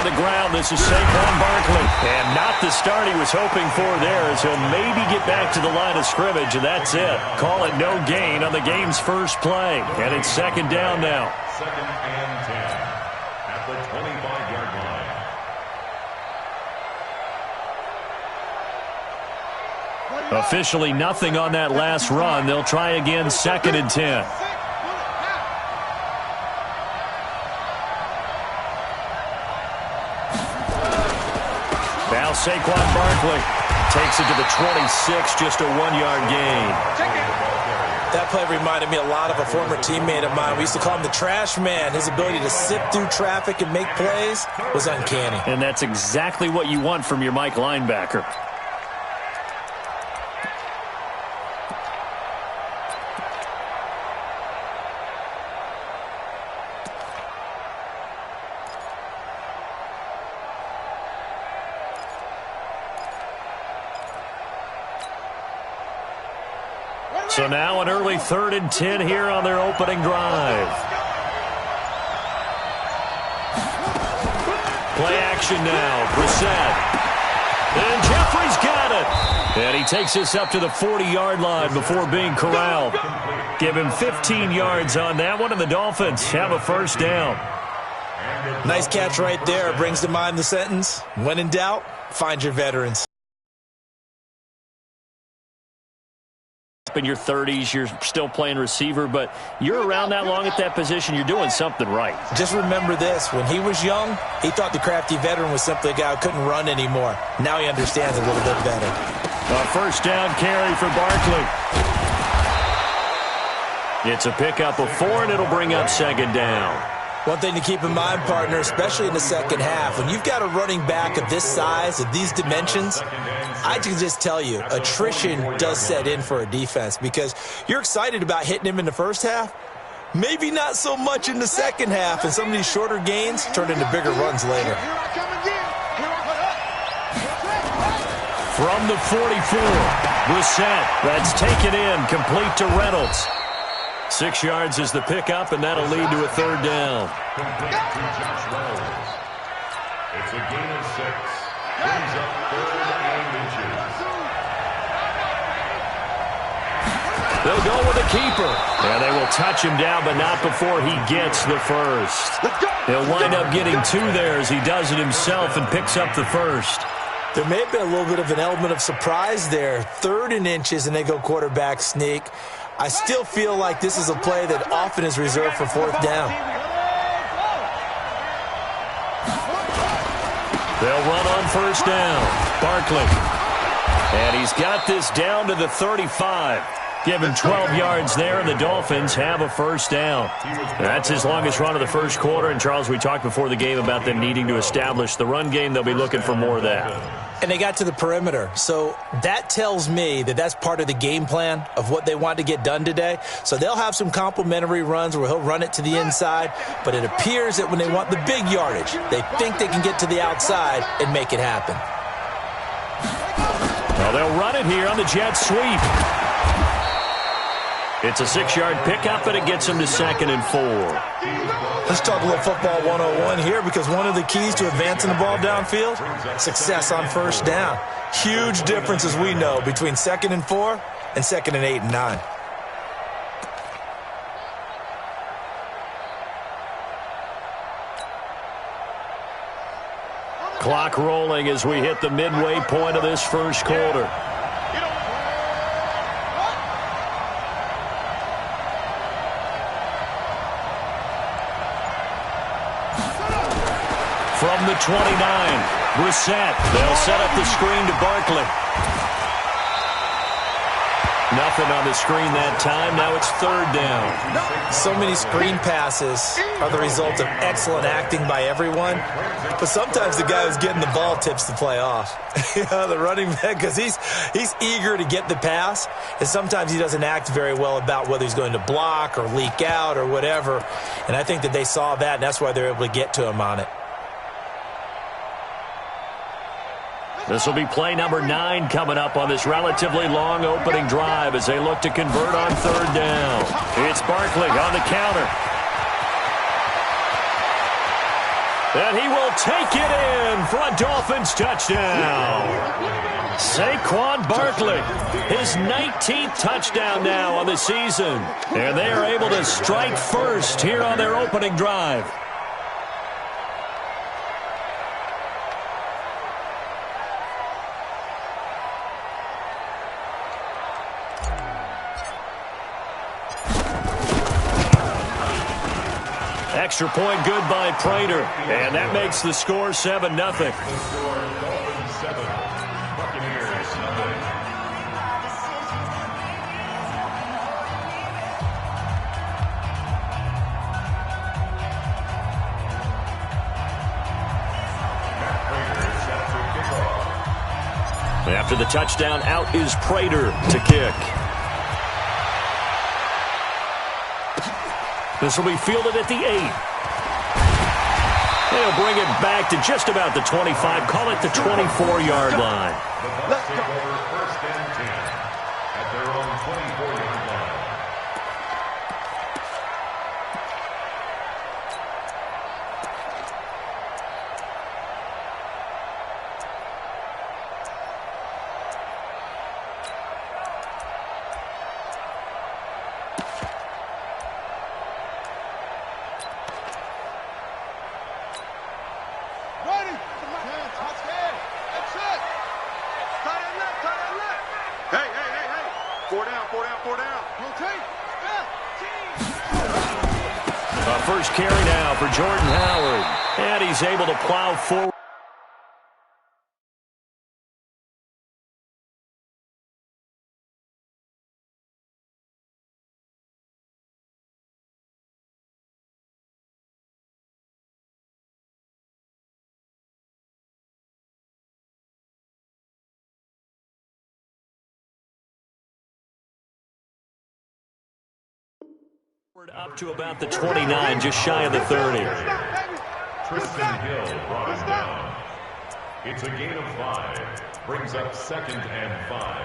the ground. This is Saquon Barkley. And not the start he was hoping for there, as he'll maybe get back to the line of scrimmage, and that's it. Call it no gain on the game's first play. And it's second down now. Second and 10 at the 25-yard line. Officially nothing on that last run. They'll try again, second and 10. Now Saquon Barkley takes it to the 26, just a 1-yard gain. That play reminded me a lot of a former teammate of mine. We used to call him the trash man. His ability to sift through traffic and make plays was uncanny. And that's exactly what you want from your Mike linebacker. So now an early 3rd and 10 here on their opening drive. Play action now. Brissett. And Jeffrey's got it. And he takes this up to the 40-yard line before being corralled. Give him 15 yards on that one, and the Dolphins have a first down. Nice catch right there. Brings to mind the sentence, when in doubt, find your veterans. In your 30s, you're still playing receiver, but you're around that long at that position, you're doing something right. Just remember this. When he was young, he thought the crafty veteran was simply a guy who couldn't run anymore. Now he understands a little bit better. A first down carry for Barkley. It's a pickup of 4, and it'll bring up second down. One thing to keep in mind, partner, especially in the second half, when you've got a running back of this size, of these dimensions, I can just tell you, attrition does set in for a defense because you're excited about hitting him in the first half, maybe not so much in the second half, and some of these shorter gains turn into bigger runs later. From the 44, Brissett, that's taken in, complete to Reynolds. 6 yards is the pickup, and that'll lead to a third down. It's a gain of 6. Brings up 3rd and inches. They'll go with a keeper. And they will touch him down, but not before he gets the first. He'll wind up getting 2 there as he does it himself and picks up the first. There may have been a little bit of an element of surprise there. 3rd and inches, and they go quarterback sneak. I still feel like this is a play that often is reserved for 4th down. They'll run on first down. Barkley. And he's got this down to the 35. Give him 12 yards there, and the Dolphins have a first down. That's his longest run of the first quarter. And, Charles, we talked before the game about them needing to establish the run game. They'll be looking for more of that. And they got to the perimeter. So that tells me that that's part of the game plan of what they want to get done today. So they'll have some complementary runs where he'll run it to the inside. But it appears that when they want the big yardage, they think they can get to the outside and make it happen. Well, they'll run it here on the jet sweep. It's a 6-yard pickup, and it gets him to 2nd and 4. Let's talk a little football 101 here, because one of the keys to advancing the ball downfield, success on first down. Huge difference, as we know, between 2nd and 4 and 2nd and 8 and 9. Clock rolling as we hit the midway point of this first quarter. From the 29, Brissett. They'll set up the screen to Barkley. Nothing on the screen that time. Now it's 3rd down. So many screen passes are the result of excellent acting by everyone. But sometimes the guy who's getting the ball tips the play off. The running back, because he's eager to get the pass. And sometimes he doesn't act very well about whether he's going to block or leak out or whatever. And I think that they saw that, and that's why they're able to get to him on it. This will be play number 9 coming up on this relatively long opening drive as they look to convert on 3rd down. It's Barkley on the counter. And he will take it in for a Dolphins touchdown. Saquon Barkley, his 19th touchdown now on the season. And they are able to strike first here on their opening drive. Extra point good by Prater. And that makes the score 7-0. After the touchdown, out is Prater to kick. This will be fielded at the 8. They'll bring it back to just about the 25. Call it the 24-yard line. Let's take over first and 10 at their own 24-yard line. First carry now for Jordan Howard. And he's able to plow forward. Up to about the 29, just shy of the 30. Tristan Hill brought him down. It's a gain of 5. Brings up 2nd and 5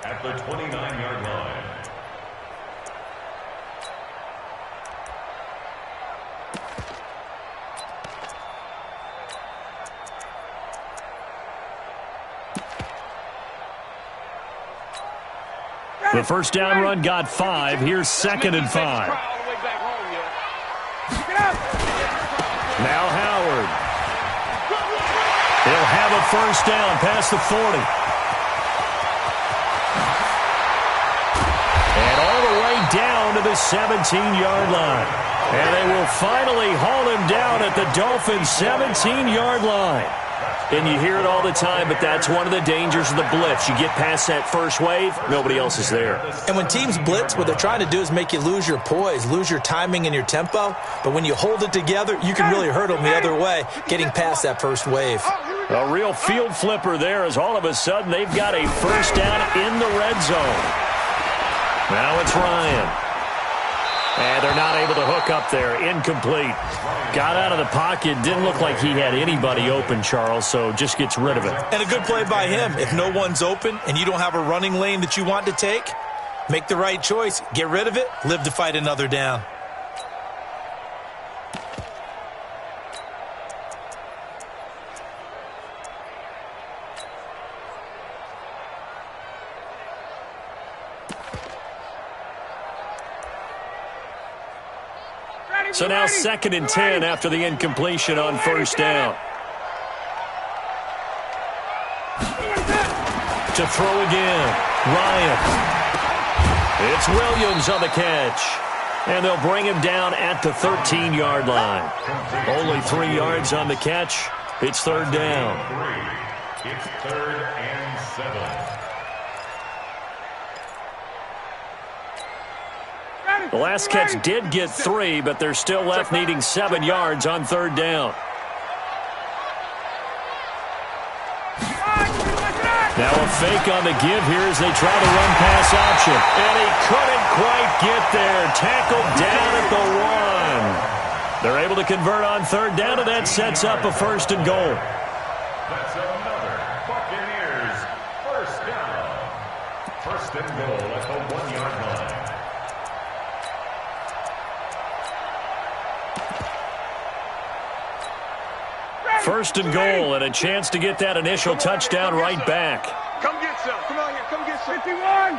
at the 29-yard line. The first down run got 5. Here's 2nd and 5. Now Howard. He'll have a first down past the 40. And all the way down to the 17-yard line. And they will finally haul him down at the Dolphins' 17-yard line. And you hear it all the time, but that's one of the dangers of the blitz. You get past that first wave, nobody else is there. And when teams blitz, what they're trying to do is make you lose your poise, lose your timing and your tempo. But when you hold it together, you can really hurt them the other way, getting past that first wave. A real field flipper there as all of a sudden they've got a first down in the red zone. Now it's Ryan. And they're not able to hook up there. Incomplete. Got out of the pocket. Didn't look like he had anybody open, Charles, so just gets rid of it. And a good play by him. If no one's open and you don't have a running lane that you want to take, make the right choice. Get rid of it. Live to fight another down. So now 2nd and 10 after the incompletion on first down. To throw again, Ryan. It's Williams on the catch. And they'll bring him down at the 13-yard line. Only 3 yards on the catch. It's 3rd down. It's 3rd and 7. The last catch did get 3, but they're still left needing 7 yards on 3rd down. Now a fake on the give here as they try to run pass option. And he couldn't quite get there. Tackled down at the 1. They're able to convert on 3rd down, and that sets up a 1st and goal. That's another Buccaneers first down. 1st and goal at the 1-yard line. First and goal, and a chance to get that initial touchdown right back. Come get some. Come on here. Come get some. 51.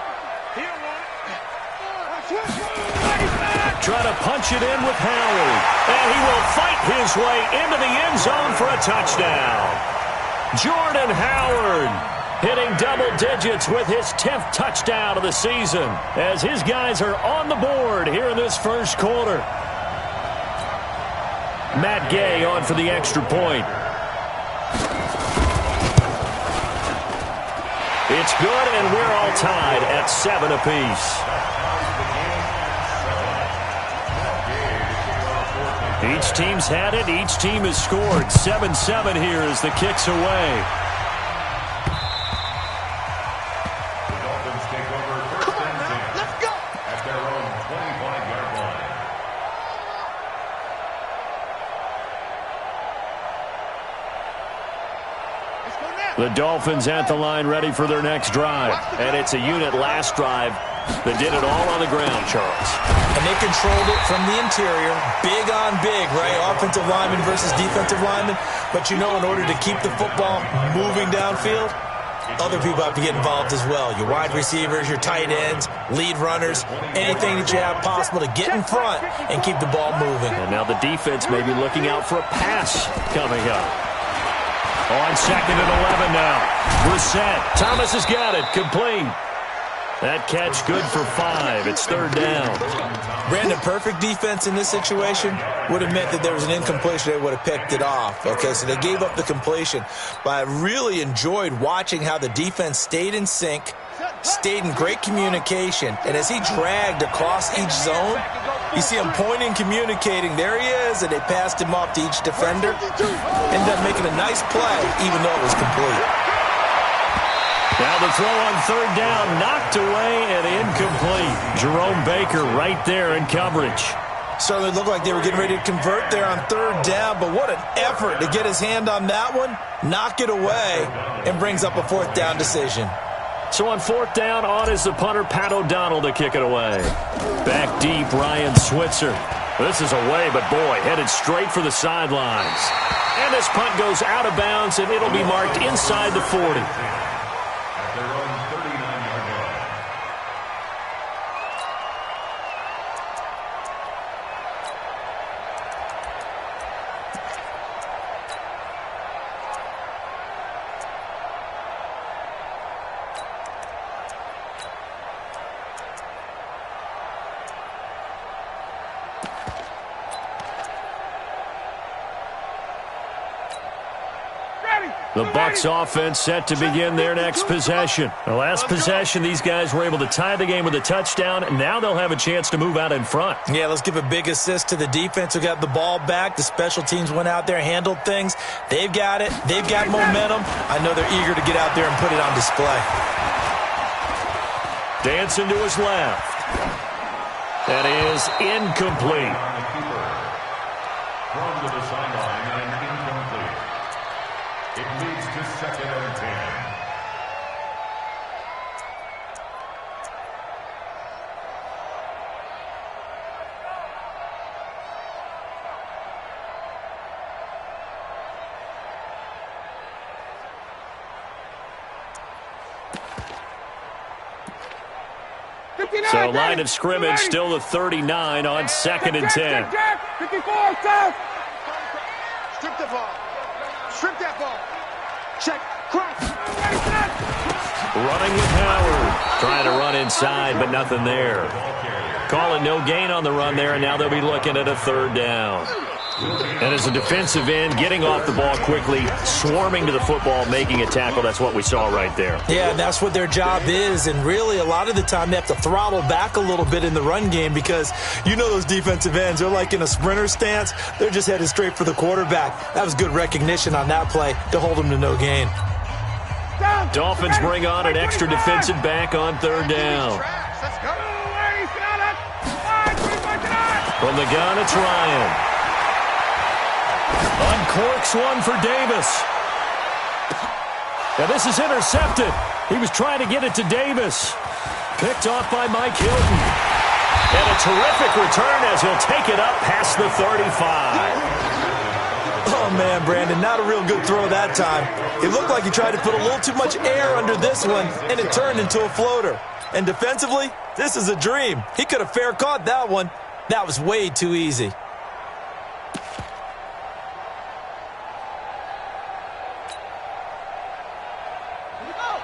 Trying to punch it in with Howard. And he will fight his way into the end zone for a touchdown. Jordan Howard hitting double digits with his 10th touchdown of the season as his guys are on the board here in this first quarter. Matt Gay on for the extra point. It's good, and we're all tied at 7 apiece. Each team's had it. Each team has scored. 7-7 here as the kick's away. The Dolphins take over first and 10. Let's go. At their own 25-yard line. The Dolphins at the line ready for their next drive. And it's a unit last drive that did it all on the ground, Charles. And they controlled it from the interior. Big on big, right? Offensive lineman versus defensive lineman. But, in order to keep the football moving downfield, other people have to get involved as well. Your wide receivers, your tight ends, lead runners, anything that you have possible to get in front and keep the ball moving. And now the defense may be looking out for a pass coming up. On 2nd and 11 now. Brissett. Thomas has got it. Complete. That catch good for 5. It's 3rd down. Brandon, perfect defense in this situation would have meant that there was an incompletion. They would have picked it off. Okay, so they gave up the completion. But I really enjoyed watching how the defense stayed in sync, stayed in great communication. And as he dragged across each zone, you see him pointing, communicating. There he is, and they passed him off to each defender. Ended up making a nice play, even though it was complete. Now the throw on 3rd down, knocked away and incomplete. Jerome Baker right there in coverage. Certainly looked like they were getting ready to convert there on 3rd down, but what an effort to get his hand on that one, knock it away, and brings up a 4th down decision. So on 4th down, on is the punter, Pat O'Donnell, to kick it away. Back deep, Ryan Switzer. This is away, but boy, headed straight for the sidelines. And this punt goes out of bounds, and it'll be marked inside the 40. Their own 39-yard line. The Bucs offense set to begin their next possession. The last possession, these guys were able to tie the game with a touchdown, and now they'll have a chance to move out in front. Yeah, let's give a big assist to the defense who got the ball back. The special teams went out there, handled things. They've got it. They've got momentum. I know they're eager to get out there and put it on display. Dancing to his left. That is incomplete. Thrown to the sideline and incomplete. It leads to 2nd and 10. So line of scrimmage still the 39 on 2nd and 10. 54, south. Strip the ball. Strip that ball. Check. Cross. Running with Howard. Trying to run inside, but nothing there. Calling no gain on the run there, and now they'll be looking at a 3rd down. And as a defensive end, getting off the ball quickly, swarming to the football, making a tackle, that's what we saw right there. Yeah, and that's what their job is, and really a lot of the time they have to throttle back a little bit in the run game because those defensive ends, they're like in a sprinter stance. They're just headed straight for the quarterback. That was good recognition on that play to hold them to no gain. Dolphins bring on an extra defensive back on 3rd down. From the gun, it's Ryan. Uncorks one for Davis. Now this is intercepted. He was trying to get it to Davis. Picked off by Mike Hilton. And a terrific return as he'll take it up past the 35. Oh, man, Brandon, not a real good throw that time. It looked like he tried to put a little too much air under this one, and it turned into a floater. And defensively, this is a dream. He could have fair caught that one. That was way too easy.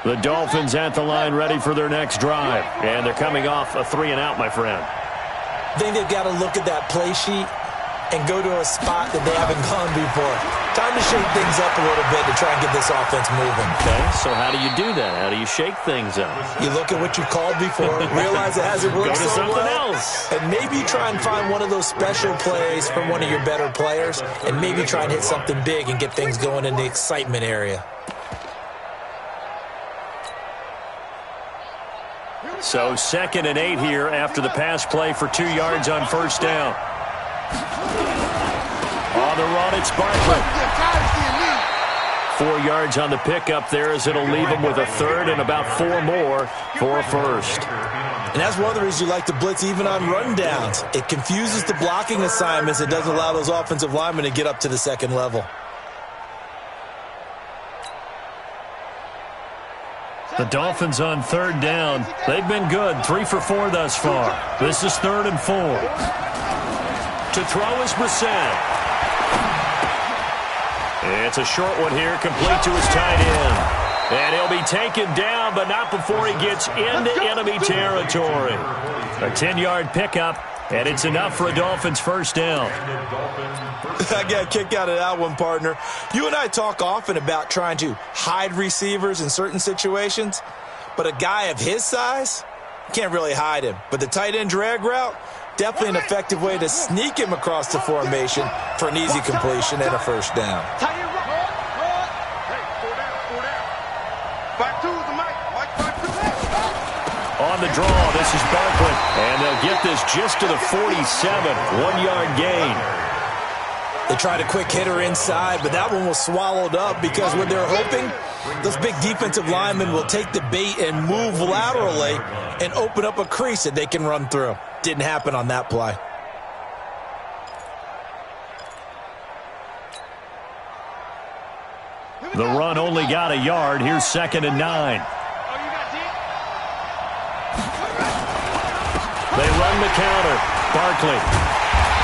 The Dolphins at the line ready for their next drive. And they're coming off a 3-and-out, my friend. I think they've got to look at that play sheet and go to a spot that they haven't gone before. Time to shake things up a little bit to try and get this offense moving. Okay, so how do you do that? How do you shake things up? You look at what you called before, realize it hasn't worked so well. Go to something else. And maybe try and find one of those special plays from one of your better players, and maybe try and hit something big and get things going in the excitement area. So 2nd and 8 here after the pass play for 2 yards on first down. On the run, it's Barkley. 4 yards on the pickup there as it'll leave him with a third and about 4 more for a first. And that's one of the reasons you like to blitz even on rundowns. It confuses the blocking assignments. It doesn't allow those offensive linemen to get up to the second level. The Dolphins on 3rd down. They've been good, 3 for 4 thus far. This is 3rd and 4. To throw is Brissett. It's a short one here, complete to his tight end. And he'll be taken down, but not before he gets into enemy territory. A 10-yard pickup, and it's enough for a Dolphins first down. I got a kick out of that one, partner. You and I talk often about trying to hide receivers in certain situations, but a guy of his size, can't really hide him. But the tight end drag route, definitely an effective way to sneak him across the formation for an easy completion and a first down. On the draw, this is Barkley, and they'll get this just to the 47, 1-yard gain. They tried a quick hitter inside, but that one was swallowed up because what they're hoping, those big defensive linemen will take the bait and move laterally and open up a crease that they can run through. Didn't happen on that play. The run only got a yard. Here's 2nd and 9. They run the counter. Barkley.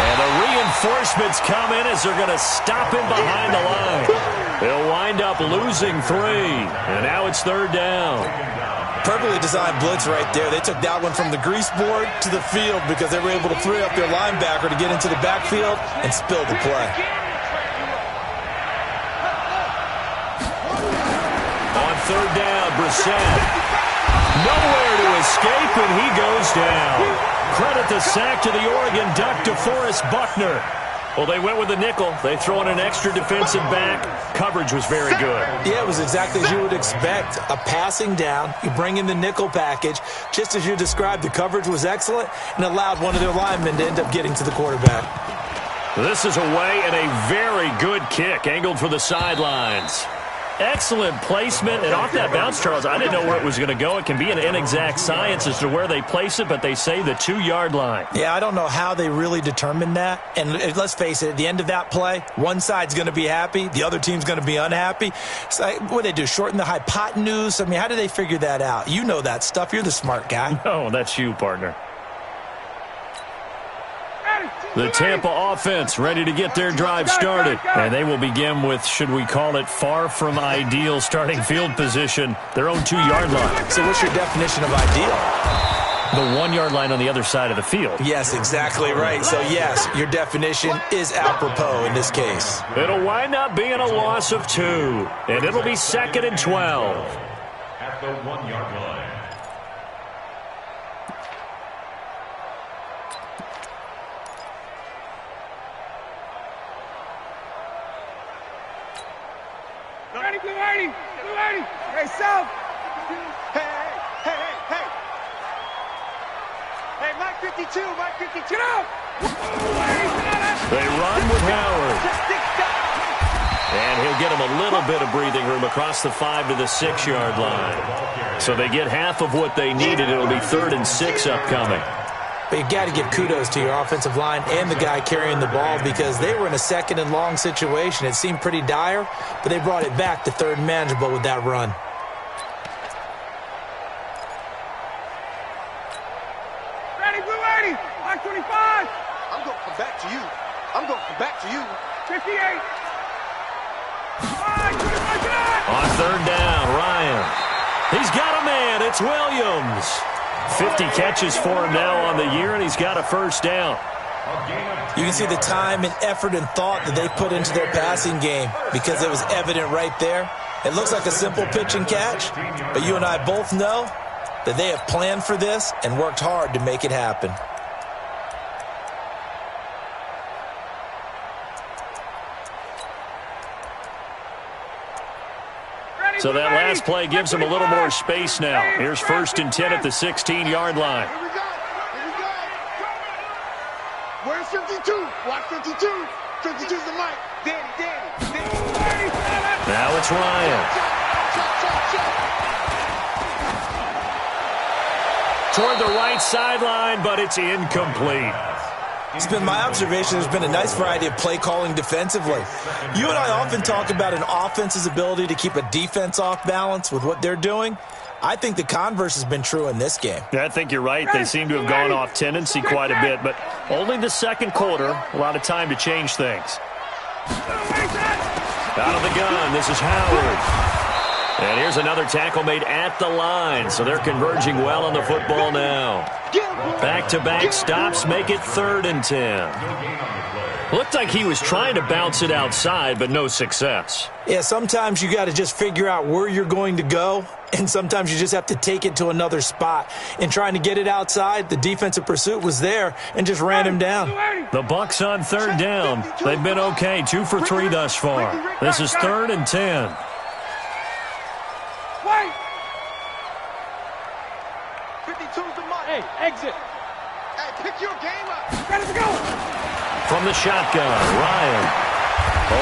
And the reinforcements come in as they're going to stop him behind the line. They'll wind up losing 3. And now it's 3rd down. Perfectly designed blitz right there. They took that one from the grease board to the field because they were able to free up their linebacker to get into the backfield and spill the play. On 3rd down, Brissett. Nowhere to escape, and he goes down. Credit the sack to the Oregon Duck, DeForest Buckner. Well, they went with a nickel. They throw in an extra defensive back. Coverage was very good. Yeah, it was exactly as you would expect. A passing down. You bring in the nickel package. Just as you described, the coverage was excellent and allowed one of their linemen to end up getting to the quarterback. This is away and a very good kick, angled for the sidelines. Excellent placement, and off that bounce, Charles, I didn't know where it was going to go. It can be an inexact science as to where they place it, but they say the 2-yard line. Yeah, I don't know how they really determined that. And let's face it, at the end of that play, one side's going to be happy, the other team's going to be unhappy. So what do they do, shorten the hypotenuse? I mean, how do they figure that out? You know that stuff. You're the smart guy. No, that's you, partner. The Tampa offense ready to get their drive started. And they will begin with, should we call it, far from ideal starting field position, their own 2-yard line. So what's your definition of ideal? The 1-yard line on the other side of the field. Yes, exactly right. So, yes, your definition is apropos in this case. It'll wind up being a loss of 2. And it'll be 2nd and 12. At the 1-yard line. Hey, South. Hey. Hey, Mike 52, Mike 52. Get out. They run with Howard. And he'll get him a little bit of breathing room across the 5 to the 6-yard line. So they get half of what they needed. It'll be 3rd and 6 upcoming. But you got to give kudos to your offensive line and the guy carrying the ball because they were in a second and long situation. It seemed pretty dire, but they brought it back to third and manageable with that run. Ready, blue 80, black 25. I'm going to come back to you. I'm going to come back to you. 58. On third down, Ryan. He's got a man. It's Williams. 50 catches for him now on the year, and he's got a first down. You can see the time and effort and thought that they put into their passing game because it was evident right there. It looks like a simple pitch and catch, but you and I both know that they have planned for this and worked hard to make it happen. So that last play gives him a little more space now. Here's 1st and 10 at the 16-yard line. Here we go. Here we go. Where's 52? Watch 52. 52's the mic. Daddy. Now it's Ryan. Toward the right sideline, but it's incomplete. It's been my observation there's been a nice variety of play calling defensively. You and I often talk about an offense's ability to keep a defense off balance with what they're doing. I think the converse has been true in this game. I think you're right. They seem to have gone off tendency quite a bit, but only the second quarter, a lot of time to change things. Out of the gun, this is Howard. And here's another tackle made at the line, so they're converging well on the football now. Back-to-back stops make it 3rd and 10. Looked like he was trying to bounce it outside, but no success. Yeah, sometimes you got to just figure out where you're going to go, and sometimes you just have to take it to another spot. In trying to get it outside, the defensive pursuit was there and just ran him down. The Bucs on 3rd down. They've been okay, 2 for 3 thus far. This is 3rd and 10. Wait! 52's the mic. Hey, exit. Hey, pick your game up. Ready to go. From the shotgun, Ryan.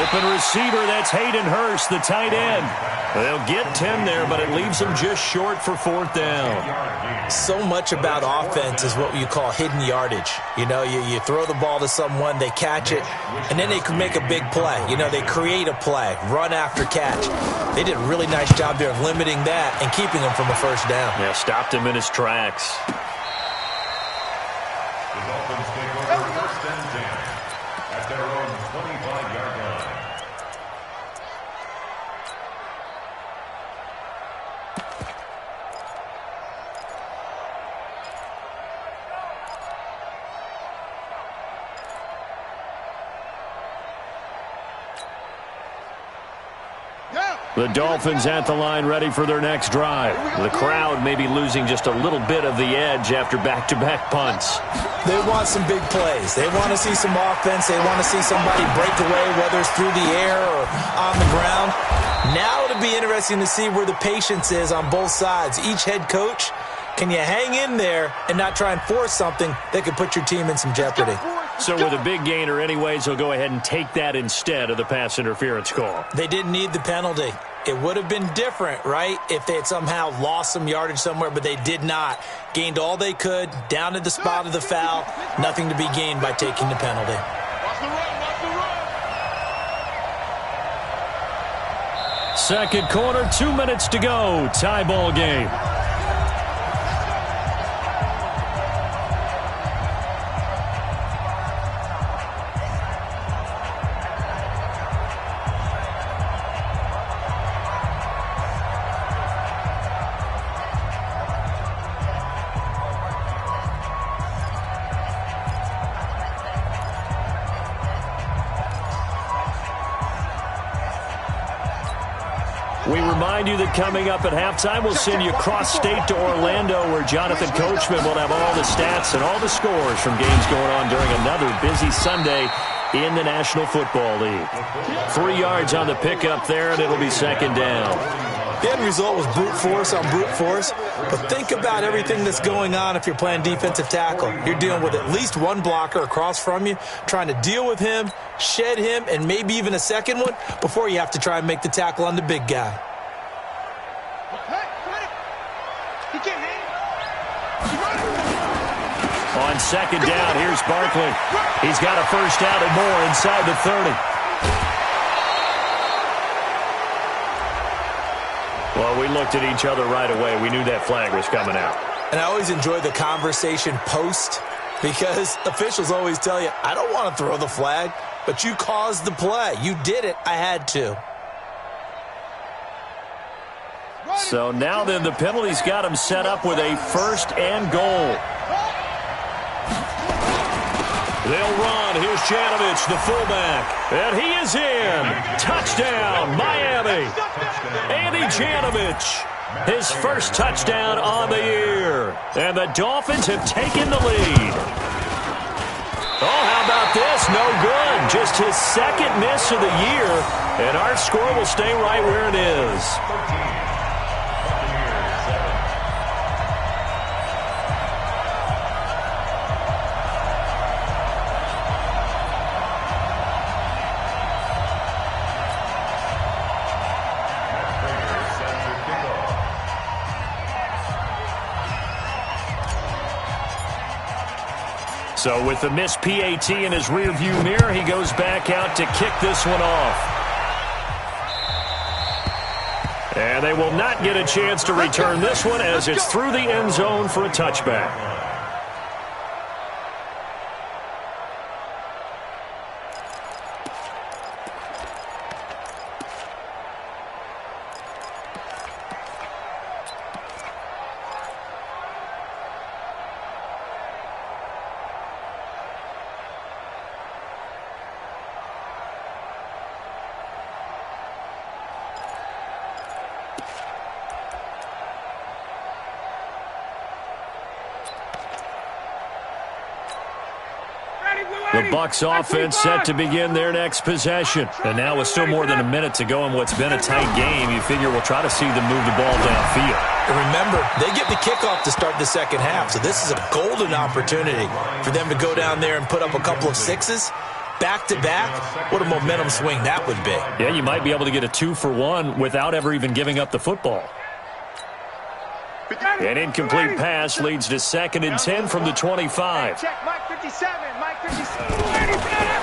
Open receiver, that's Hayden Hurst, the tight end. They'll get 10 there, but it leaves them just short for 4th down. So much about offense is what you call hidden yardage. You know, you throw the ball to someone, they catch it, and then they can make a big play. You know, they create a play, run after catch. They did a really nice job there of limiting that and keeping him from a first down. Yeah, stopped him in his tracks. The Dolphins take over 1st and 10 at their own 25-yard line. The Dolphins at the line ready for their next drive. The crowd may be losing just a little bit of the edge after back-to-back punts. They want some big plays. They want to see some offense. They want to see somebody break away, whether it's through the air or on the ground. Now it'll be interesting to see where the patience is on both sides. Each head coach, can you hang in there and not try and force something that could put your team in some jeopardy? So with a big gainer anyways, they'll go ahead and take that instead of the pass interference call. They didn't need the penalty. It would have been different, right, if they had somehow lost some yardage somewhere, but they did not. Gained all they could, down at the spot of the foul. Nothing to be gained by taking the penalty. Watch the run, watch the run. Second quarter, 2 minutes to go. Tie ball game. We remind you that coming up at halftime, we'll send you cross-state to Orlando, where Jonathan Coachman will have all the stats and all the scores from games going on during another busy Sunday in the National Football League. 3 yards on the pickup there, and it'll be 2nd down. The end result was brute force on brute force, but think about everything that's going on if you're playing defensive tackle. You're dealing with at least one blocker across from you, trying to deal with him, shed him, and maybe even a second one before you have to try and make the tackle on the big guy. On second down. Here's Barkley. He's got a first down and more inside the 30. Well, we looked at each other right away. We knew that flag was coming out. And I always enjoy the conversation post because officials always tell you, I don't want to throw the flag, but you caused the play. You did it. I had to. So now then, the penalty's got him set up with a first and goal. They'll run. Here's Janovich, the fullback. And he is in. Touchdown, Miami. Andy Janovich, his first touchdown on the year. And the Dolphins have taken the lead. Oh, how about this? No good. Just his second miss of the year. And our score will stay right where it is. So with the missed PAT in his rearview mirror, he goes back out to kick this one off. And they will not get a chance to return this one as it's through the end zone for a touchback. The Bucs offense set to begin their next possession. And now with still more than a minute to go in what's been a tight game, you figure we'll try to see them move the ball downfield. And remember, they get the kickoff to start the second half, so this is a golden opportunity for them to go down there and put up a couple of sixes. Back-to-back, what a momentum swing that would be. Yeah, you might be able to get a 2-for-1 without ever even giving up the football. An incomplete pass leads to 2nd and 10 from the 25. Check, Mike 57, Mike 57.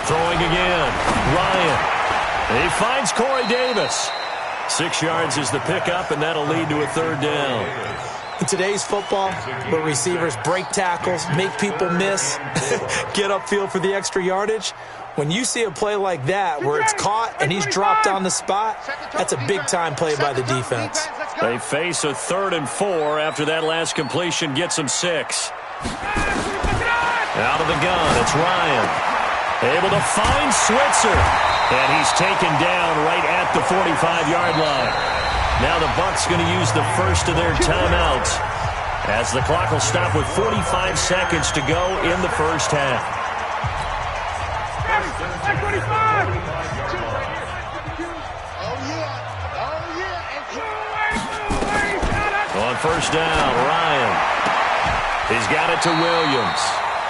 Throwing again. Ryan. He finds Corey Davis. 6 yards is the pickup, and that'll lead to a 3rd down. In today's football, where receivers break tackles, make people miss, get upfield for the extra yardage, when you see a play like that where it's caught and he's dropped on the spot, that's a big-time play by the defense. They face a 3rd and 4 after that last completion gets them 6. Out of the gun, it's Ryan. Able to find Switzer. And he's taken down right at the 45-yard line. Now the Bucs going to use the first of their timeouts as the clock will stop with 45 seconds to go in the first half. On first down, Ryan. He's got it to Williams.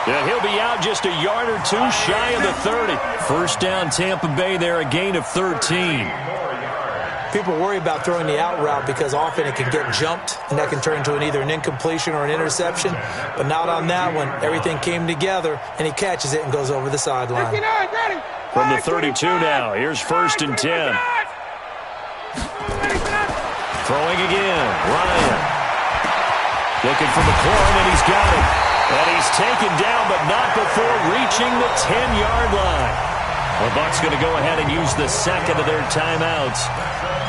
And he'll be out just a yard or two shy of the 30. First down, Tampa Bay there, a gain of 13. People worry about throwing the out route because often it can get jumped, and that can turn into either an incompletion or an interception. But not on that one. Everything came together, and he catches it and goes over the sideline. From the 32 now, here's 1st and 10. Throwing again, Ryan. Looking for McLaurin, and he's got it. And he's taken down, but not before reaching the 10-yard line. The Bucs going to go ahead and use the second of their timeouts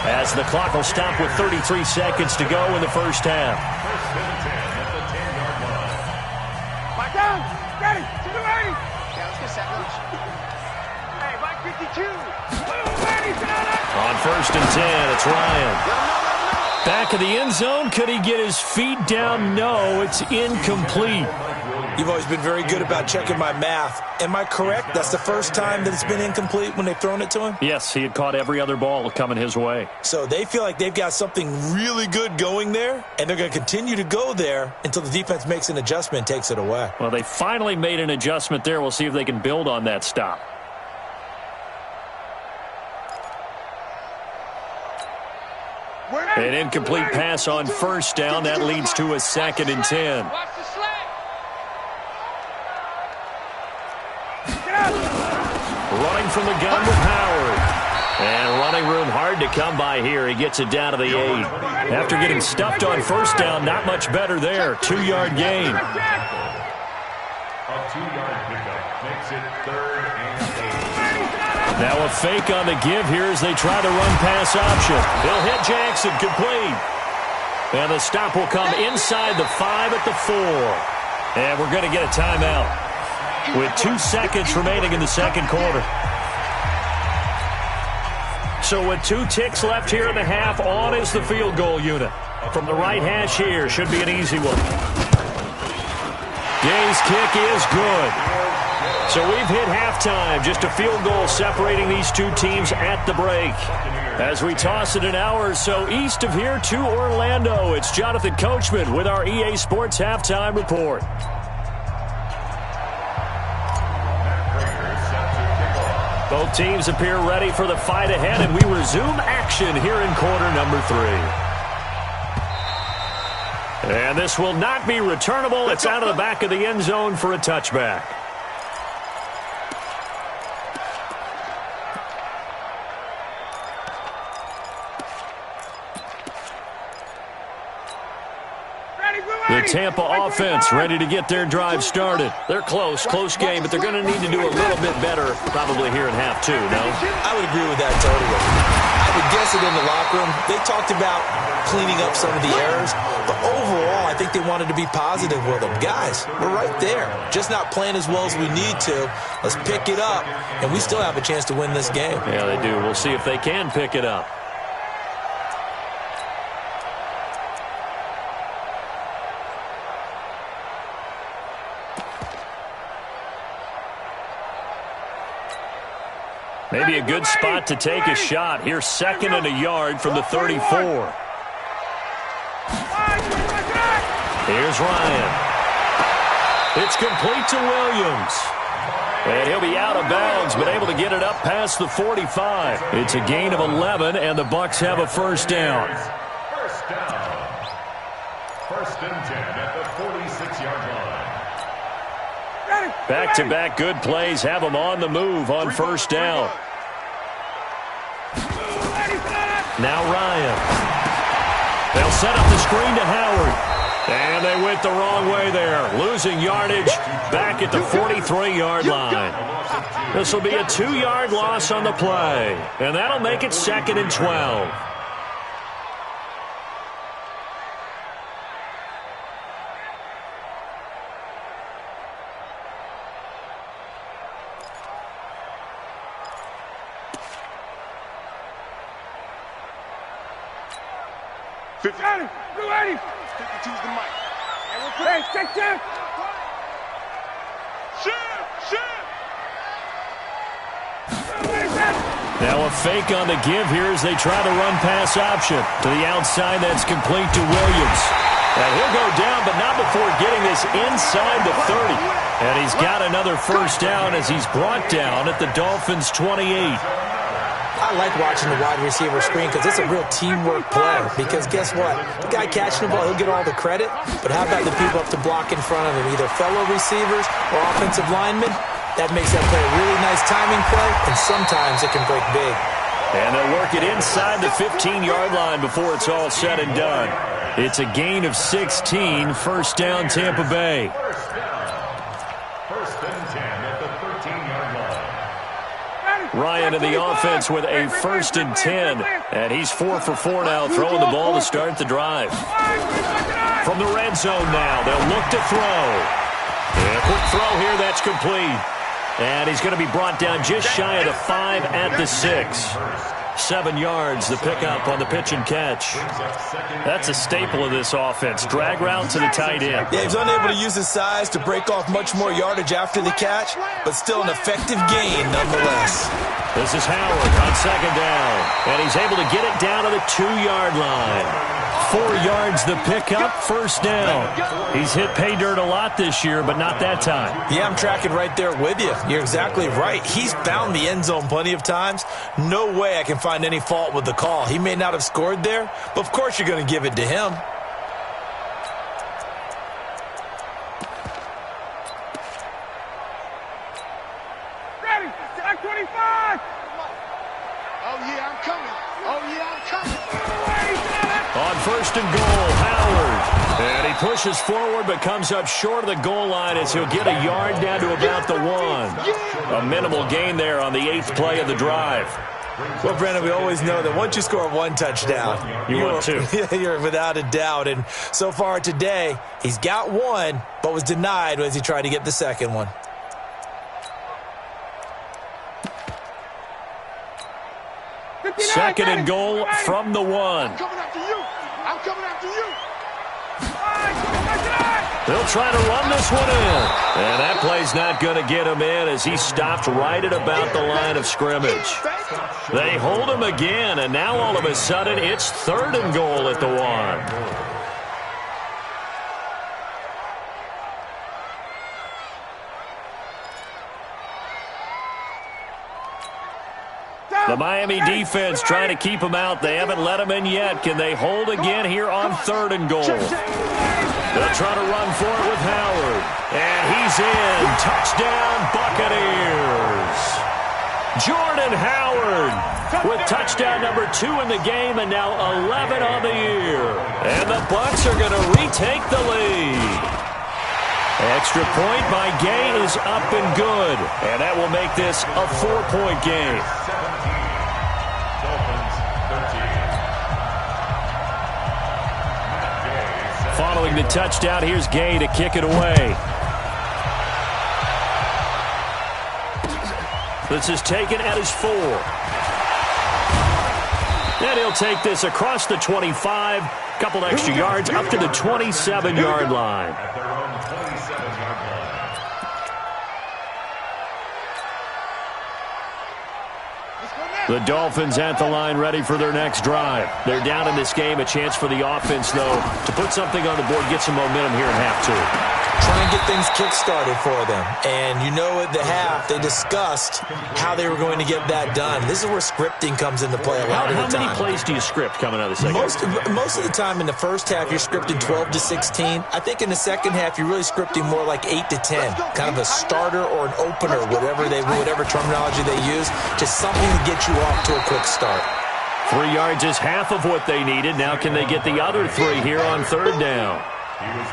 as the clock will stop with 33 seconds to go in the first half. Mike down, ready, to the 80. Yeah, let's get set. Hey, Mike 52. On 1st and 10, it's Ryan. Back of the end zone, could he get his feet down? No, it's incomplete. You've always been very good about checking my math. Am I correct? That's the first time that it's been incomplete when they've thrown it to him? Yes, he had caught every other ball coming his way. So they feel like they've got something really good going there, and they're going to continue to go there until the defense makes an adjustment and takes it away. Well, they finally made an adjustment there. We'll see if they can build on that stop. An incomplete pass on first down. That leads to a 2nd and 10. Running from the gun with Howard. And running room hard to come by here. He gets it down to the 8. After getting stuffed on first down, not much better there. 2-yard gain. A 2-yard pickup makes it 3rd and 8. Now a fake on the give here as they try the run-pass option. He'll hit Jackson, complete. And the stop will come inside the 5 at the 4. And we're going to get a timeout with 2 seconds remaining in the second quarter. So with 2 ticks left here in the half, on is the field goal unit. From the right hash here, should be an easy one. Gay's kick is good. So we've hit halftime, just a field goal separating these two teams at the break. As we toss it an hour or so east of here to Orlando, it's Jonathan Coachman with our EA Sports Halftime Report. Both teams appear ready for the fight ahead, and we resume action here in quarter number 3. And this will not be returnable. It's out of the back of the end zone for a touchback. The Tampa offense ready to get their drive started. They're close game, but they're going to need to do a little bit better probably here in half 2, no? I would agree with that totally. I would guess it in the locker room. They talked about cleaning up some of the errors, but overall, I think they wanted to be positive with them. Guys, we're right there. Just not playing as well as we need to. Let's pick it up, and we still have a chance to win this game. Yeah, they do. We'll see if they can pick it up. Maybe a good spot to take a shot. Here's 2nd and a yard from the 34. Here's Ryan. It's complete to Williams. And he'll be out of bounds, but able to get it up past the 45. It's a gain of 11, and the Bucs have a first down. First down. 1st and 10 at the 46-yard line. Back-to-back good plays have them on the move on first down. Now Ryan. They'll set up the screen to Howard. And they went the wrong way there. Losing yardage back at the 43-yard line. This will be a 2-yard loss on the play. And that'll make it 2nd and 12. Now a fake on the give here as they try the run-pass option. To the outside, that's complete to Williams. And he'll go down, but not before getting this inside the 30. And he's got another first down as he's brought down at the Dolphins' 28. I like watching the wide receiver screen because it's a real teamwork play. Because guess what? The guy catching the ball, he'll get all the credit. But how about the people up to block in front of him, either fellow receivers or offensive linemen? That makes that play a really nice timing play, and sometimes it can break big. And they'll work it inside the 15-yard line before it's all said and done. It's a gain of 16, first down Tampa Bay. First and 10 at the 13-yard line. Ryan in the offense with a 1st and 10. And he's 4 for 4 now, throwing the ball to start the drive. From the red zone now, they'll look to throw. And a quick throw here, that's complete. And he's going to be brought down just shy of the 5 at the 6. 7 yards, the pickup on the pitch and catch. That's a staple of this offense. Drag route to the tight end. Yeah, he's unable to use his size to break off much more yardage after the catch, but still an effective gain nonetheless. This is Howard on 2nd down. And he's able to get it down to the 2-yard line. 4 yards the pickup, first down. He's hit pay dirt a lot this year, but not that time. Yeah, I'm tracking right there with you. You're exactly right. He's found the end zone plenty of times. No way I can find any fault with the call. He may not have scored there, but of course you're going to give it to him. 25. Oh, yeah, I'm coming. Oh, yeah, I'm coming. On first and goal, Howard. And he pushes forward but comes up short of the goal line as he'll get a yard down to about the 1. A minimal gain there on the 8th play of the drive. Well, Brandon, we always know that once you score 1 touchdown, want 2. You're without a doubt. And so far today, he's got 1, but was denied as he tried to get the second one. Second and goal from the 1. I'm coming after you. I'm coming after you. They'll try to run this one in. And that play's not going to get him in as he stopped right at about the line of scrimmage. They hold him again, and now all of a sudden it's 3rd and goal at the 1. The Miami defense trying to keep him out. They haven't let him in yet. Can they hold again here on 3rd and goal? They'll try to run for it with Howard. And he's in. Touchdown, Buccaneers. Jordan Howard with touchdown number 2 in the game and now 11 on the year. And the Bucs are going to retake the lead. Extra point by Gay is up and good. And that will make this a 4-point game. Following the touchdown, here's Gay to kick it away. This is taken at his 4. And he'll take this across the 25. Couple extra yards up to the 27-yard line. The Dolphins at the line ready for their next drive. They're down in this game. A chance for the offense, though, to put something on the board, get some momentum here in half 2. Try and get things kick-started for them. And you know at the half, they discussed how they were going to get that done. This is where scripting comes into play a lot of the time. How many plays do you script coming out of the second half? Most of the time in the first half, you're scripting 12 to 16. I think in the second half, you're really scripting more like 8 to 10. Kind of a starter or an opener, whatever terminology they use. Just something to get you off to a quick start. 3 yards is half of what they needed. Now can they get the other 3 here on 3rd down?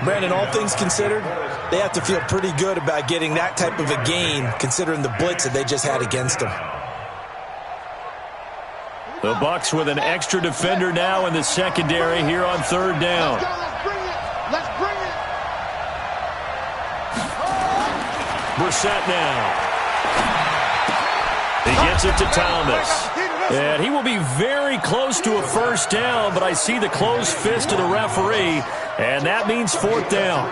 Brandon, all things considered, they have to feel pretty good about getting that type of a gain considering the blitz that they just had against them. The Bucs with an extra defender now in the secondary here on 3rd down. Let's bring it. Brissett now. He gets it to Thomas. And he will be very close to a 1st down, but I see the closed fist of the referee, and that means 4th down.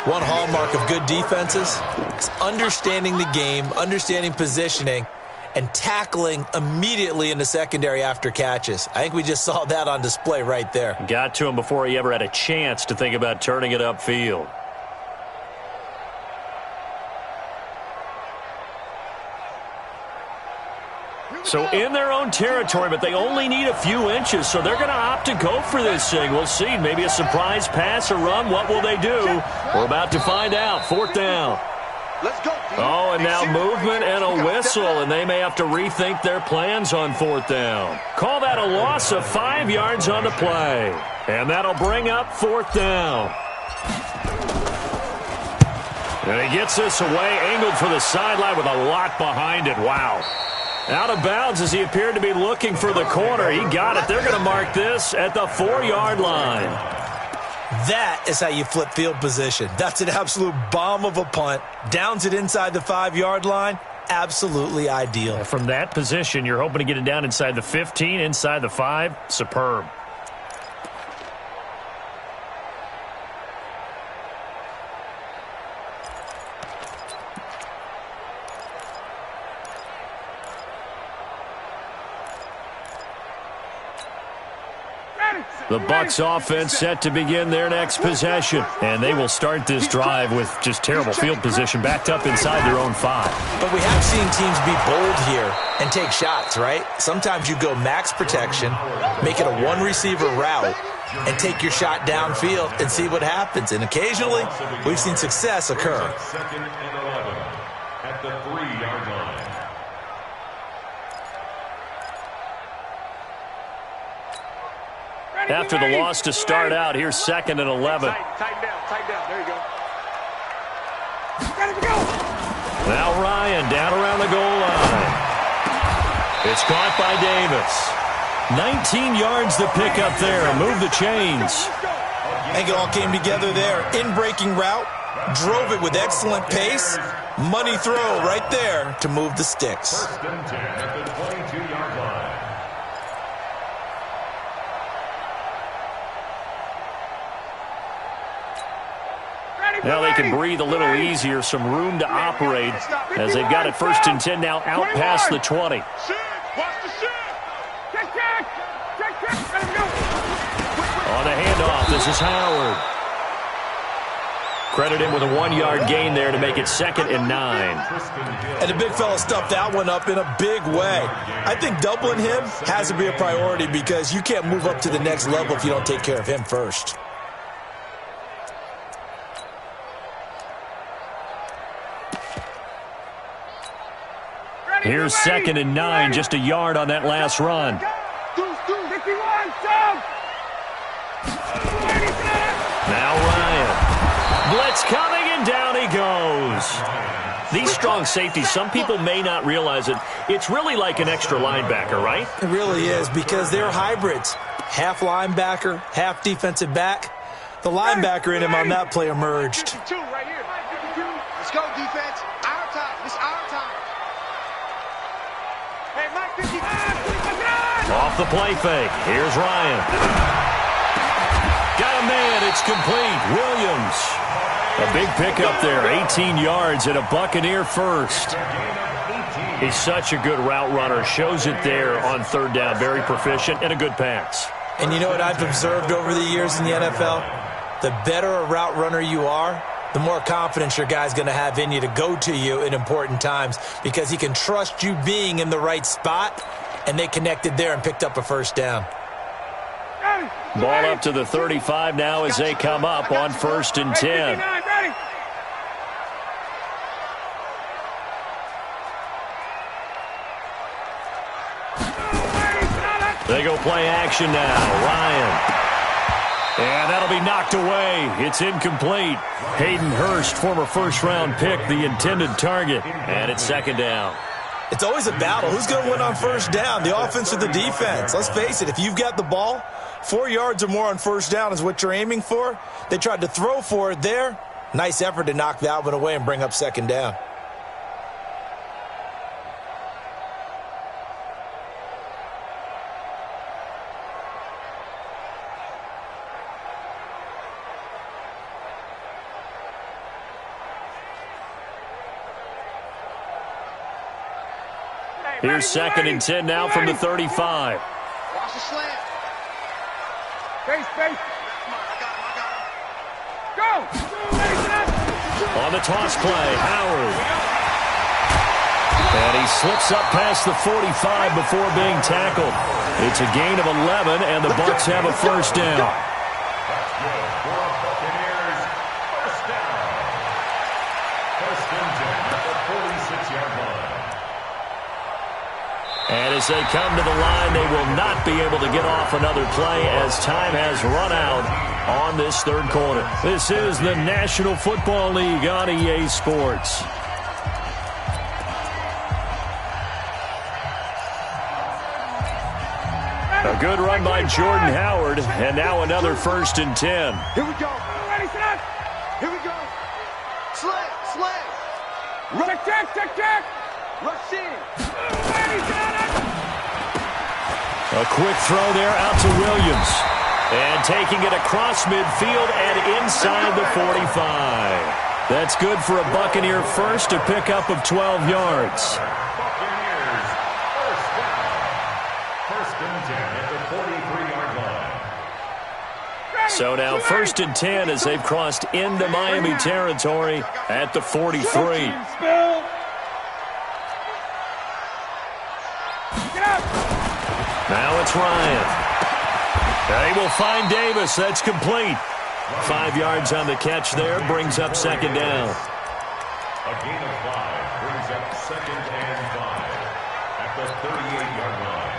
One hallmark of good defenses is understanding the game, understanding positioning, and tackling immediately in the secondary after catches. I think we just saw that on display right there. Got to him before he ever had a chance to think about turning it upfield. So in their own territory, but they only need a few inches, so they're going to opt to go for this thing. We'll see. Maybe a surprise pass or run. What will they do? We're about to find out. 4th down. Let's go. Oh, and now movement and a whistle, and they may have to rethink their plans on 4th down. Call that a loss of 5 yards on the play. And that'll bring up 4th down. And he gets this away, angled for the sideline with a lot behind it. Wow. Out of bounds as he appeared to be looking for the corner. He got it. They're going to mark this at the 4-yard line. That is how you flip field position. That's an absolute bomb of a punt. Downs it inside the 5-yard line. Absolutely ideal. From that position, you're hoping to get it down inside the 15, inside the 5. Superb. The Bucs offense set to begin their next possession. And they will start this drive with just terrible field position backed up inside their own 5. But we have seen teams be bold here and take shots, right? Sometimes you go max protection, make it a 1-receiver route, and take your shot downfield and see what happens. And occasionally, we've seen success occur. 2nd and 11 at the 3-yard line. after the loss to start out. Here's 2nd and 11. Tighten down. There you go. Now Ryan down around the goal line. It's caught by Davis. 19 yards to pick up there. Move the chains. I think it all came together there. In-breaking route. Drove it with excellent pace. Money throw right there to move the sticks. 1st and 10 at the 22-yard line. Now they can breathe a little easier, some room to operate as they've got it 1st and 10 now out past the 20. Watch the shit. Check. Let him go. On the handoff, this is Howard. Credit him with a 1-yard gain there to make it 2nd and 9. And the big fella stuffed that one up in a big way. I think doubling him has to be a priority because you can't move up to the next level if you don't take care of him first. Here's 2nd and 9, just a yard on that last run. Now Ryan. Blitz coming, and down he goes. These strong safeties, some people may not realize it. It's really like an extra linebacker, right? It really is because they're hybrids. Half linebacker, half defensive back. The linebacker in him on that play emerged. Two right here. Let's go, defense. Our time. It's our time. Hey, Mike, 50. Off the play fake. Here's Ryan. Got a man. It's complete. Williams. A big pickup there. 18 yards and a Buccaneer first. He's such a good route runner. Shows it there on 3rd down. Very proficient and a good pass. And you know what I've observed over the years in the NFL? The better a route runner you are, the more confidence your guy's going to have in you to go to you in important times because he can trust you being in the right spot, and they connected there and picked up a 1st down. Ball up to the 35 now as they come up on 1st and 10. They go play action now. Ryan. And that'll be knocked away. It's incomplete. Hayden Hurst, former 1st-round pick, the intended target. And it's 2nd down. It's always a battle. Who's going to win on 1st down, the offense or the defense? Let's face it, if you've got the ball, 4 yards or more on 1st down is what you're aiming for. They tried to throw for it there. Nice effort to knock that one away and bring up 2nd down. Here's 2nd and 10 now from the 35. Watch the slant. Face. Come on, I got him. Go. On the toss play, Howard. And he slips up past the 45 before being tackled. It's a gain of 11, and the Bucs have a 1st down. And as they come to the line, they will not be able to get off another play as time has run out on this 3rd quarter. This is the National Football League on EA Sports. A good run by Jordan Howard, and now another 1st and 10. Here we go. Ready, set up. Here we go. Slant. Check. Rush in. A quick throw there out to Williams. And taking it across midfield and inside the 45. That's good for a Buccaneer first, a pickup of 12 yards. Buccaneers, 1st down. 1st and 10 at the 43-yard line. So now 1st and 10 as they've crossed into Miami territory at the 43. Now it's Ryan. They will find Davis. That's complete. 5 yards on the catch there. Brings up 2nd down. A gain of 5 brings up 2nd and 5 at the 38-yard line.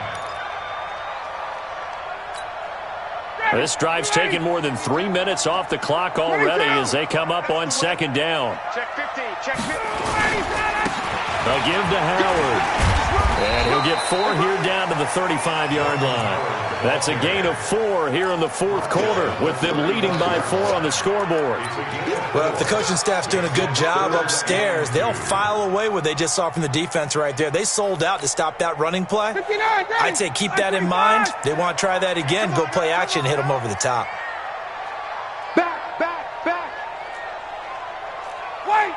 This drive's taken more than 3 minutes off the clock already as they come up on second down. Check 50. Check 50. They'll give to Howard. And he'll get 4 here down to the 35-yard line. That's a gain of 4 here in the fourth quarter, with them leading by 4 on the scoreboard. Well, if the coaching staff's doing a good job upstairs, they'll file away what they just saw from the defense right there. They sold out to stop that running play. I'd say keep that in mind. They want to try that again, go play action, hit them over the top. Back, back, back. Wait.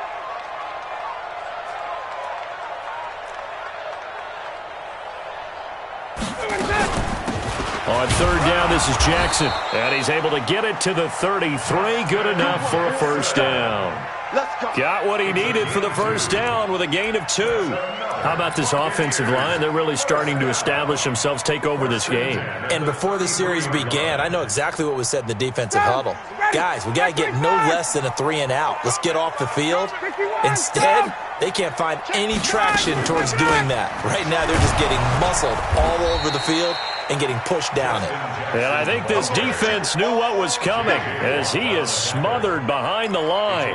On third down, this is Jackson. And he's able to get it to the 33. Good enough for a first down. Let's go. Got what he needed for the first down with a gain of 2. How about this offensive line? They're really starting to establish themselves, take over this game. And before the series began, I know exactly what was said in the defensive huddle. Guys, we got to get no less than a 3 and out. Let's get off the field. Instead, they can't find any traction towards doing that. Right now, they're just getting muscled all over the field and getting pushed down it. And I think this defense knew what was coming as he is smothered behind the line.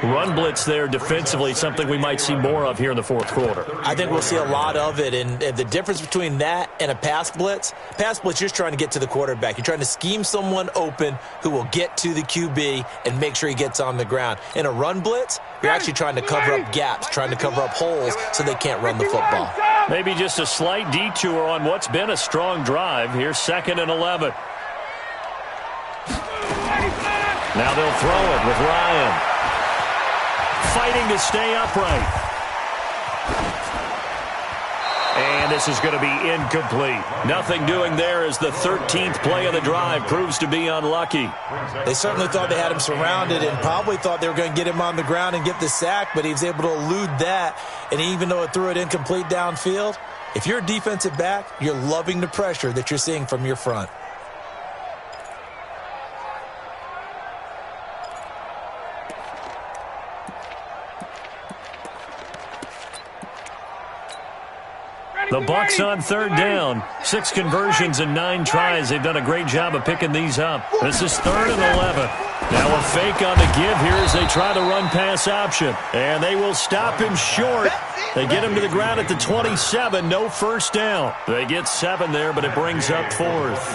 Run blitz there defensively, something we might see more of here in the fourth quarter. I think we'll see a lot of it, and the difference between that and a pass blitz, you're just trying to get to the quarterback. You're trying to scheme someone open who will get to the QB and make sure he gets on the ground. In a run blitz, you're actually trying to cover up gaps, trying to cover up holes so they can't run the football. Maybe just a slight detour on what's been a strong drive. Here's 2nd and 11. Now they'll throw it with Ryan. Fighting to stay upright. And this is going to be incomplete. Nothing doing there as the 13th play of the drive proves to be unlucky. They certainly thought they had him surrounded and probably thought they were going to get him on the ground and get the sack, but he was able to elude that. And even though it threw it incomplete downfield, if you're a defensive back, you're loving the pressure that you're seeing from your front. The Bucs on third down. 6 conversions and 9 tries. They've done a great job of picking these up. This is 3rd and 11. Now a fake on the give here as they try to run pass option. And they will stop him short. They get him to the ground at the 27. No first down. They get 7 there, but it brings up 4th.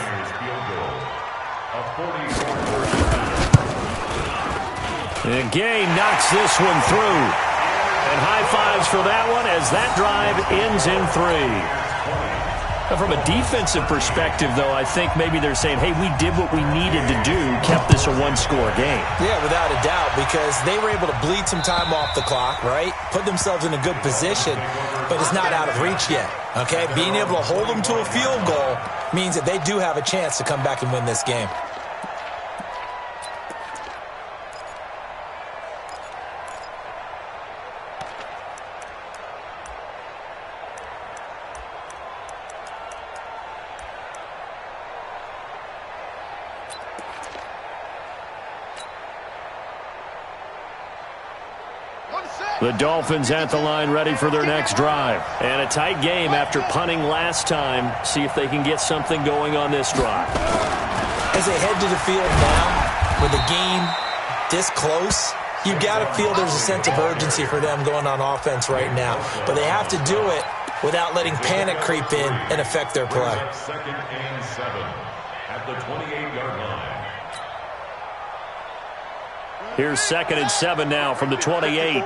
And Gay knocks this one through. And high fives for that one as that drive ends in 3. Now from a defensive perspective, though, I think maybe they're saying, hey, we did what we needed to do, kept this a 1-score game. Yeah, without a doubt, because they were able to bleed some time off the clock, right? Put themselves in a good position, but it's not out of reach yet, okay? Being able to hold them to a field goal means that they do have a chance to come back and win this game. The Dolphins at the line ready for their next drive. And a tight game after punting last time. See if they can get something going on this drive. As they head to the field now, with the game this close, you've got to feel there's a sense of urgency for them going on offense right now. But they have to do it without letting panic creep in and affect their play. 2nd and 7 at the 28-yard line. Here's 2nd and 7 now from the 28.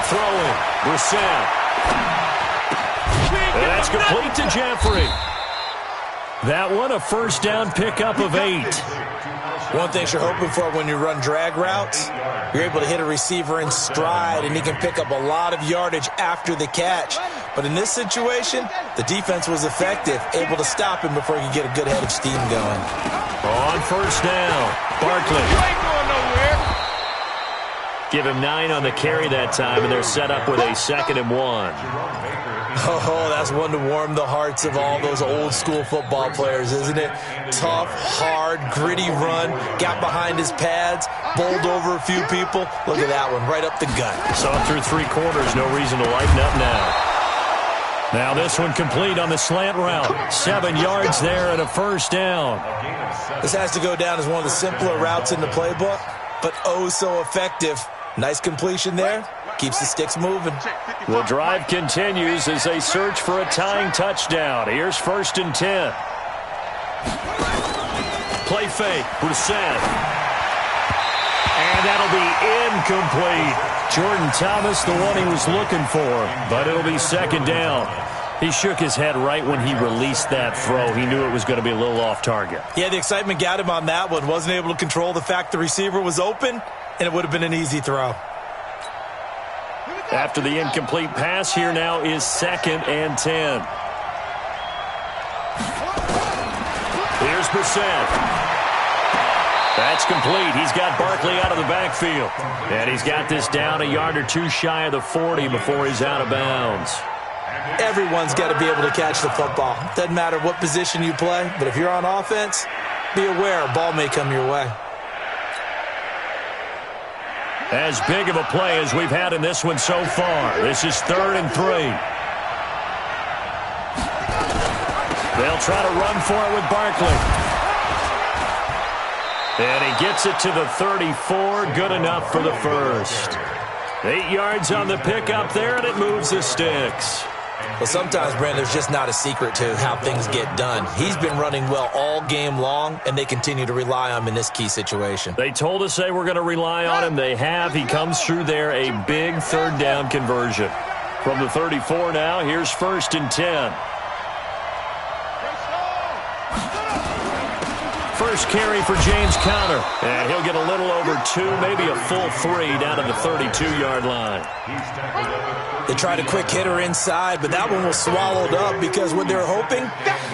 Throwing, Brissett. And that's complete to Jeffrey. That one a first down pickup of 8. One thing you're hoping for when you run drag routes, you're able to hit a receiver in stride and he can pick up a lot of yardage after the catch. But in this situation, the defense was effective, able to stop him before he could get a good head of steam going. On first down, Barkley. You ain't going nowhere. Give him 9 on the carry that time, and they're set up with a 2nd and 1. Oh, that's one to warm the hearts of all those old school football players, isn't it? Tough, hard, gritty run, got behind his pads, bowled over a few people. Look at that one, right up the gut. Saw through 3 quarters, no reason to lighten up now. Now this one complete on the slant route. 7 yards there and a first down. This has to go down as one of the simpler routes in the playbook, but oh so effective. Nice completion there. Keeps the sticks moving. The drive continues as they search for a tying touchdown. Here's 1st and 10. Play fake. Brissett. And that'll be incomplete. Jordan Thomas, the one he was looking for, but it'll be 2nd down. He shook his head right when he released that throw. He knew it was going to be a little off target. Yeah, the excitement got him on that one. Wasn't able to control the fact the receiver was open, and it would have been an easy throw. After the incomplete pass, here now is 2nd and 10. Here's Brissett. That's complete. He's got Barkley out of the backfield. And he's got this down a yard or two shy of the 40 before he's out of bounds. Everyone's got to be able to catch the football. Doesn't matter what position you play, but if you're on offense, be aware a ball may come your way. As big of a play as we've had in this one so far. This is 3rd and 3. They'll try to run for it with Barkley. And he gets it to the 34. Good enough for the first. 8 yards on the pickup there, and it moves the sticks. Well, sometimes, Brandon, there's just not a secret to how things get done. He's been running well all game long, and they continue to rely on him in this key situation. They told us they were going to rely on him. They have. He comes through there, a big 3rd down conversion. From the 34 now, here's 1st and 10. First carry for James Conner. And he'll get a little over 2, maybe a full 3 down to the 32-yard line. They tried a quick hitter inside, but that one was swallowed up because what they're hoping,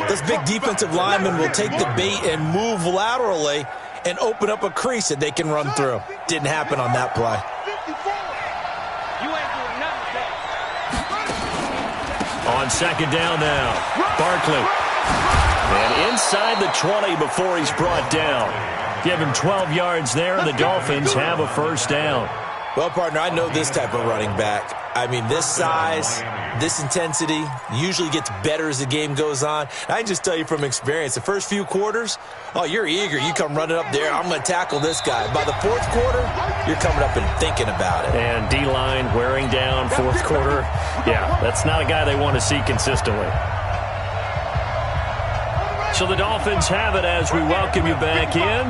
this big defensive lineman will take the bait and move laterally and open up a crease that they can run through. Didn't happen on that play. On 2nd down now, Barkley. And inside the 20 before he's brought down. Give him 12 yards there, and the Dolphins have a first down. Well, partner, I know this type of running back. I mean, this size, this intensity usually gets better as the game goes on. I can just tell you from experience, the first few quarters, oh, you're eager. You come running up there, I'm going to tackle this guy. By the 4th quarter, you're coming up and thinking about it. And D-line wearing down 4th quarter. Yeah, that's not a guy they want to see consistently. So the Dolphins have it as we welcome you back in.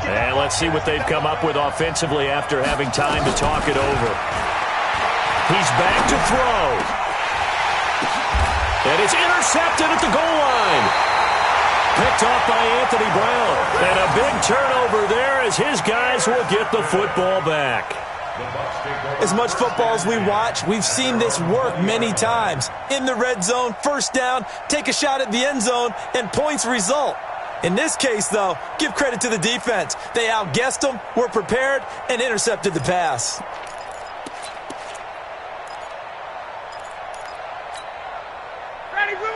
And let's see what they've come up with offensively after having time to talk it over. He's back to throw. And it's intercepted at the goal line. Picked off by Anthony Brown. And a big turnover there as his guys will get the football back. As much football as we watch, we've seen this work many times. In the red zone, first down, take a shot at the end zone, and points result. In this case, though, give credit to the defense. They outguessed them, were prepared, and intercepted the pass.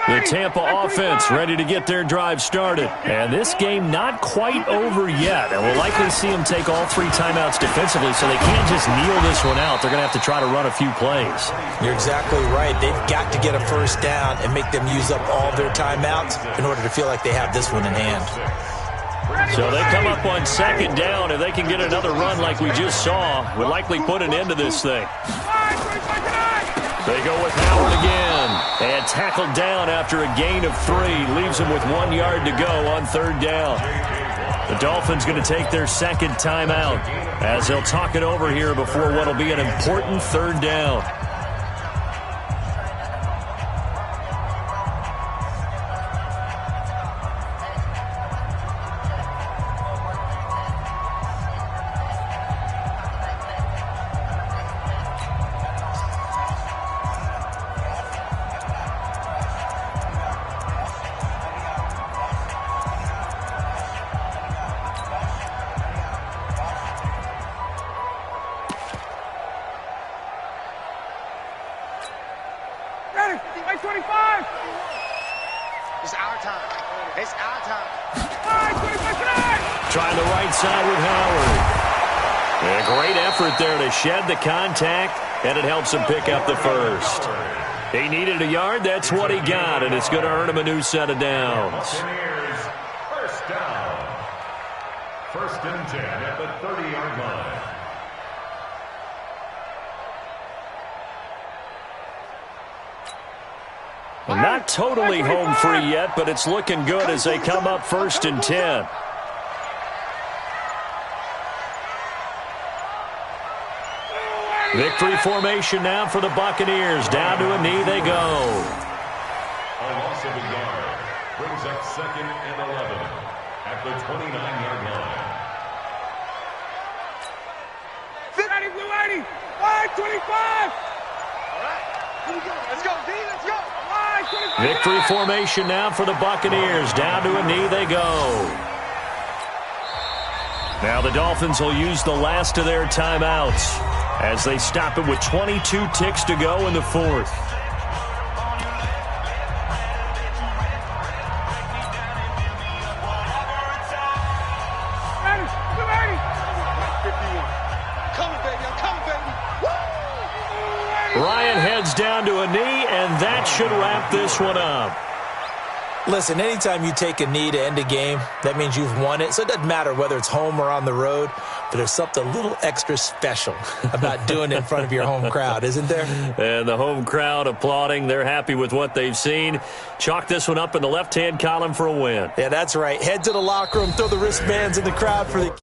The Tampa offense ready to get their drive started. And this game not quite over yet. And we'll likely see them take all 3 timeouts defensively, so they can't just kneel this one out. They're going to have to try to run a few plays. You're exactly right. They've got to get a first down and make them use up all their timeouts in order to feel like they have this one in hand. So they come up on 2nd down. If they can get another run like we just saw, we'll likely put an end to this thing. They go with Howard again. And tackled down after a gain of 3. Leaves him with 1 yard to go on 3rd down. The Dolphins going to take their 2nd timeout as they'll talk it over here before what will be an important 3rd down. Trying the right side with Howard. A great effort there to shed the contact, and it helps him pick up the first. He needed a yard. That's what he got, and it's going to earn him a new set of downs. First down. 1st and 10 at the 30-yard line. Not totally home free yet, but it's looking good as they come up 1st and 10. Victory formation now for the Buccaneers. Down to a knee they go. A loss of a yard brings up 2nd and 11 at the 29-yard line. 25. All right, here we go. Let's go, D. Let's go. Victory formation now for the Buccaneers. Down to a knee they go. Now the Dolphins will use the last of their timeouts as they stop it with 22 ticks to go in the 4th. Ryan heads down to a knee, and that should wrap this one up. Listen, anytime you take a knee to end a game, that means you've won it. So it doesn't matter whether it's home or on the road, but there's something a little extra special about doing it in front of your home crowd, isn't there? And the home crowd applauding. They're happy with what they've seen. Chalk this one up in the left-hand column for a win. Yeah, that's right. Head to the locker room, throw the wristbands in the crowd for the